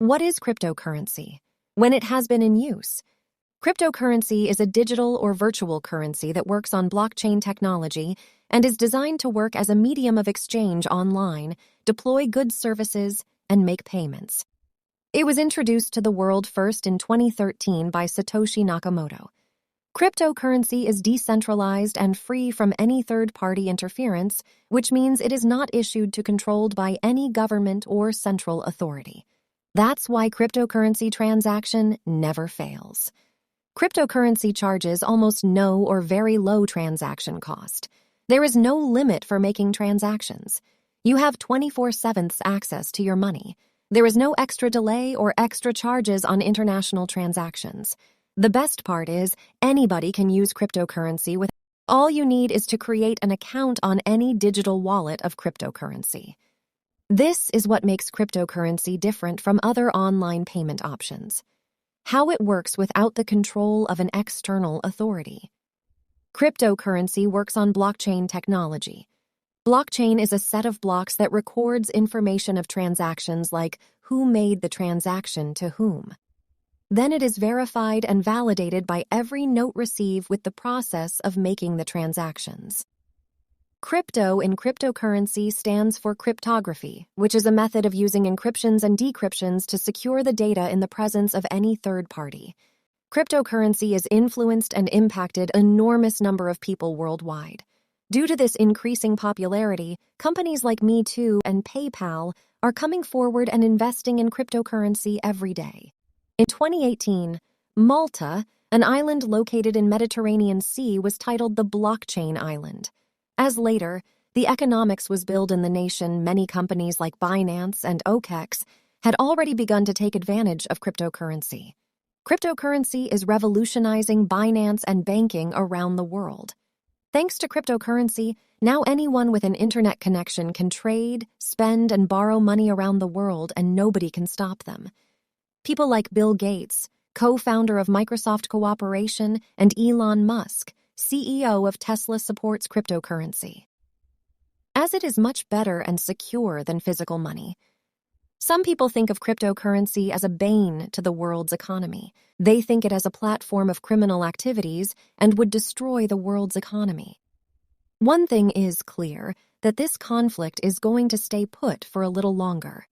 What is cryptocurrency? When it has been in use? Cryptocurrency is a digital or virtual currency that works on blockchain technology and is designed to work as a medium of exchange online, deploy goods services, and make payments. It was introduced to the world first in 2013 by Satoshi Nakamoto. Cryptocurrency is decentralized and free from any third-party interference, which means it is not issued to controlled by any government or central authority. That's why cryptocurrency transaction never fails. Cryptocurrency charges almost no or very low transaction cost. There is no limit for making transactions. You have 24/7 access to your money. There is no extra delay or extra charges on international transactions. The best part is anybody can use cryptocurrency with all you need is to create an account on any digital wallet of cryptocurrency. This is what makes cryptocurrency different from other online payment options. How it works without the control of an external authority. Cryptocurrency works on blockchain technology. Blockchain is a set of blocks that records information of transactions like who made the transaction to whom. Then it is verified and validated by every note received with the process of making the transactions. Crypto in cryptocurrency stands for cryptography, which is a method of using encryptions and decryptions to secure the data in the presence of any third party. Cryptocurrency has influenced and impacted an enormous number of people worldwide. Due to this increasing popularity, companies like Me Too and PayPal are coming forward and investing in cryptocurrency every day. In 2018, Malta, an island located in Mediterranean Sea, was titled the Blockchain Island. As later, the economics was built in the nation, many companies like Binance and OKEx had already begun to take advantage of cryptocurrency. Cryptocurrency is revolutionizing finance and banking around the world. Thanks to cryptocurrency, now anyone with an internet connection can trade, spend, and borrow money around the world, and nobody can stop them. People like Bill Gates, co-founder of Microsoft Cooperation, and Elon Musk, CEO of Tesla, supports cryptocurrency, as it is much better and secure than physical money. Some people think of cryptocurrency as a bane to the world's economy. They think it as a platform of criminal activities and would destroy the world's economy. One thing is clear, that this conflict is going to stay put for a little longer.